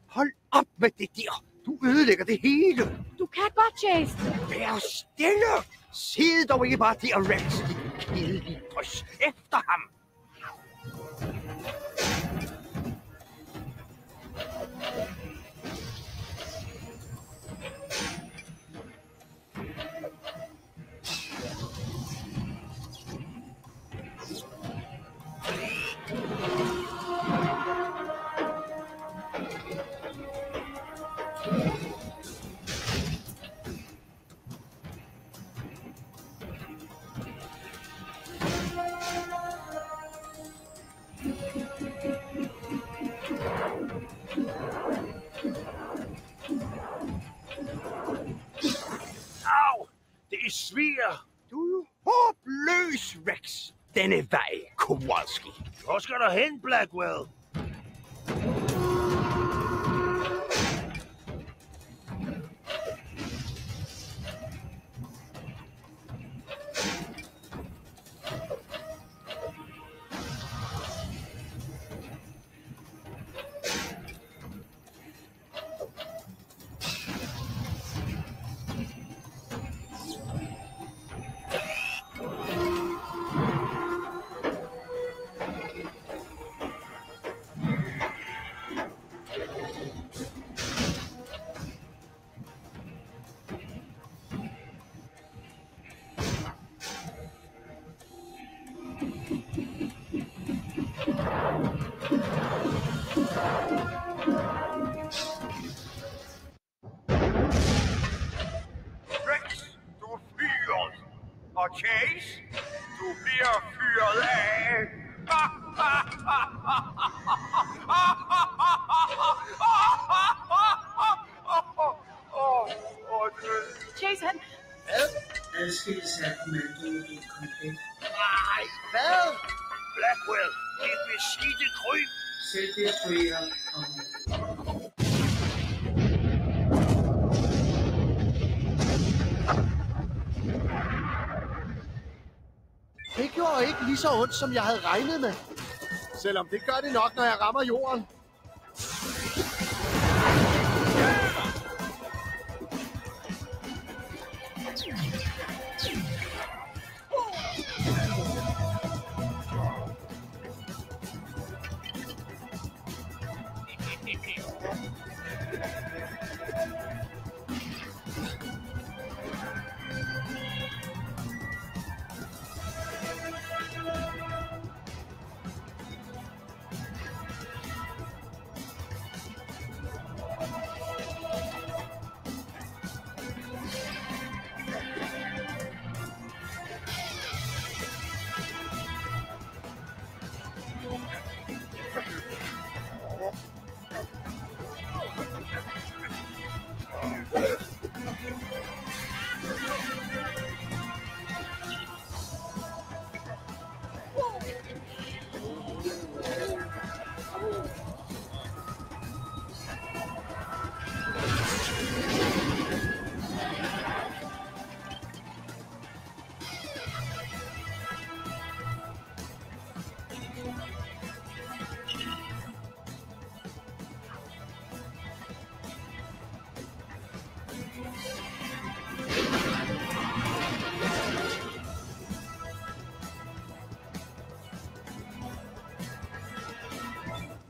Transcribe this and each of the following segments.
Hold op med det der. Du ødelægger det hele. Du kan godt, Chase. Vær stille. Sid dog ikke bare der, Rex. Dit kedelige drøs. Efter ham. Sviger. Du er jo håbløs, Rex. Denne vej, Kowalski. Hvor skal der hen, Blackwell? Chase, du bliver fyret af. Chase, han... Hvad? Adskillelse af kommandoen helt komplet. Nej, hvad? Blackwell, det beskidte kryb. Selvdestruere og... Det gjorde ikke lige så ondt, som jeg havde regnet med. Selvom det gør det nok, når jeg rammer jorden.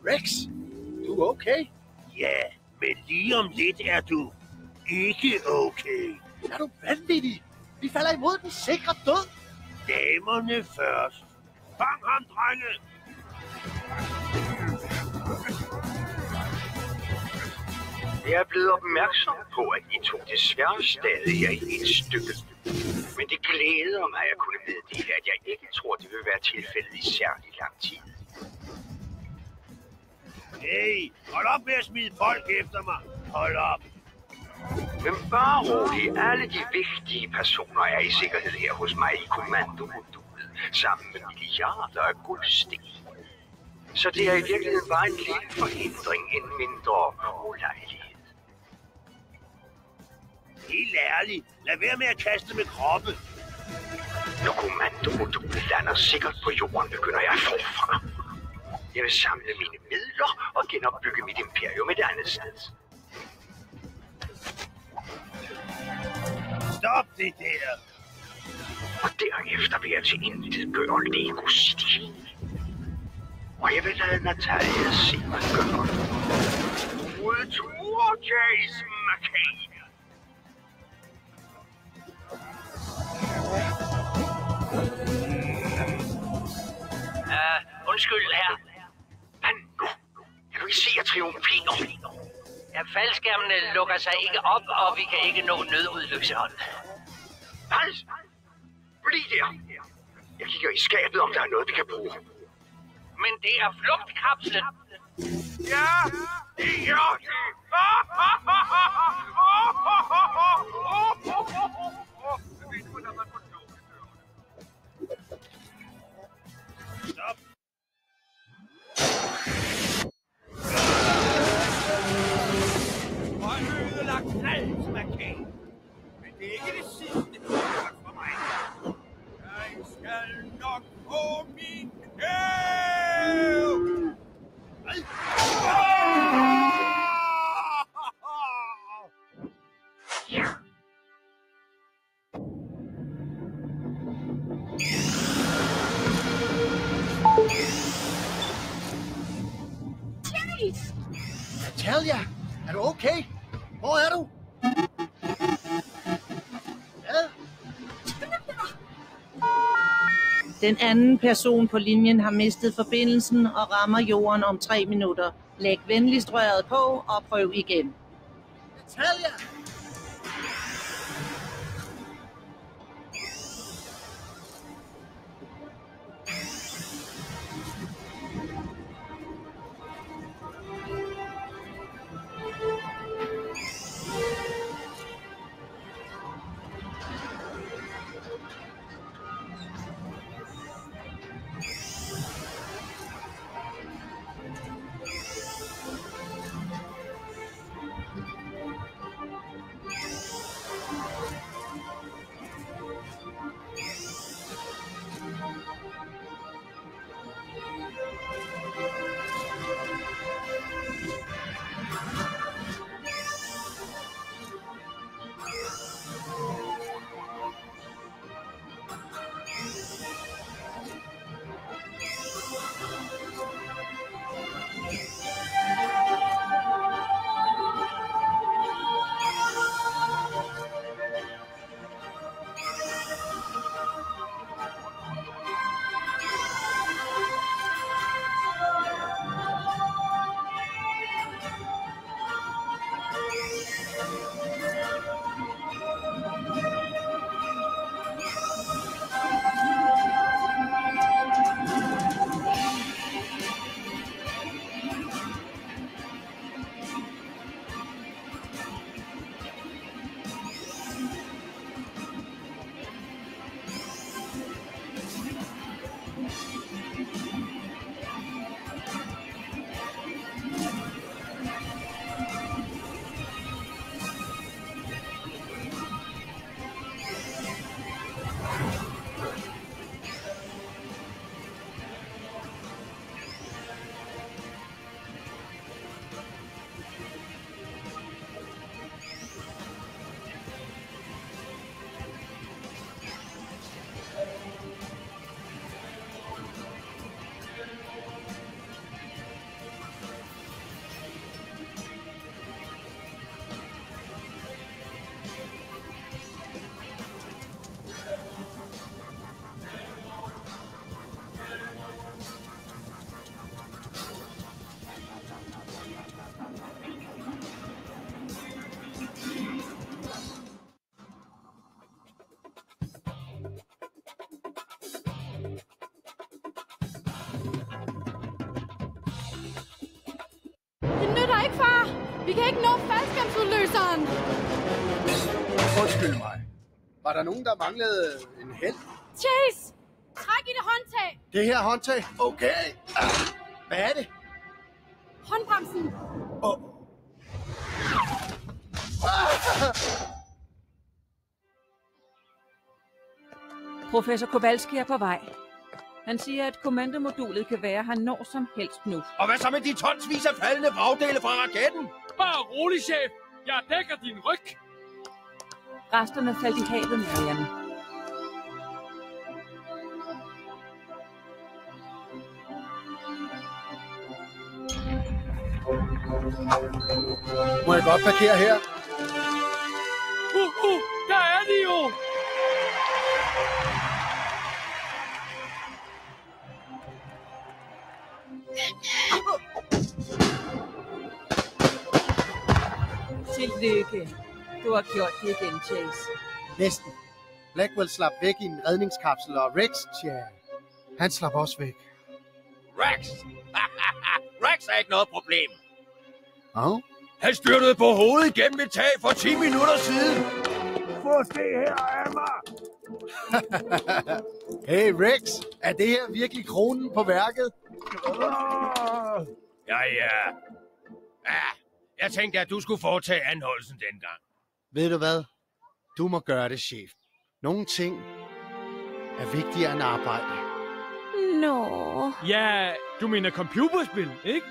Rex, du er okay? Ja, men lige om lidt er du ikke okay. Er du vanvittig? Vi falder imod den sikre død. Damerne først. Fang ham, drenge! Jeg er blevet opmærksom på, at I to desværre stadig er i et stykke. Men det glæder mig at kunne meddele, at jeg ikke tror, det vil være tilfældet i særlig lang tid. Hey, hold op med at smide folk efter mig. Hold op. Men bare rolig, alle de vigtige personer er i sikkerhed her hos mig i kommandomodulet, sammen med milliarder af guldsten. Så det er i virkeligheden bare en lille forhindring, en mindre ulejlighed. Helt ærligt, lad være med at kaste med kroppe. Når kommandomodulet lander sikkert på jorden, begynder jeg forfra. Jeg vil samle mine midler og genopbygge mit imperium et andet sted. Stop det der. Og derefter vil jeg til intet gøre Lego City. Og jeg vil lade Natalia se mig gøre. Udtur, Chase McCain. Undskyld, herre. Hvad nu? Kan du ikke se, at triumferer? Ja, faldskærmene lukker sig ikke op, og vi kan ikke nå nødudløseren. Hvad? Bliv der. Jeg kigger i skabet, om der er noget, vi kan bruge. Men det er flugtkapslen. Ja, det gør det. Stop. Du har ødelagt alt, McCain. Men det er ikke det sidste, du har gjort for mig. Jeg skal nok få min hævn. Chase! Natalia, er du okay? Hvor er du? Hvad? Den anden person på linjen har mistet forbindelsen og rammer jorden om 3 minutter. Læg venligst røret på og prøv igen. Natalia! Det nytter ikke, far! Vi kan ikke nå faldskærmsudløseren! Undskyld mig. Var der nogen, der manglede en held? Chase! Træk i det håndtag! Det her håndtag? Okay. Hvad er det? Håndbremsen! Professor Kowalski er på vej. Han siger, at kommandomodulet kan være her når som helst nu. Og hvad så med de tonsvis af faldende vragdele fra raketten? Bare rolig, chef. Jeg dækker din ryg. Resterne faldt i havet, Marianne. Må jeg godt parkere her? Der er de jo! Tillykke. Du har gjort det igen, Chase. Næsten. Blackwell slap væk i en redningskapsel, og Rex, tja, han slap også væk. Rex! Rex er ikke noget problem. Han styrtede på hovedet gennem et tag for 10 minutter siden. Få se her af mig. Hey Rex, er det her virkelig kronen på værket? Ja. Jeg tænkte, at du skulle foretage anholdelsen dengang. Ved du hvad? Du må gøre det, chef. Nogle ting er vigtigere end arbejde. Nå. Ja, du mener computerspil, ikke?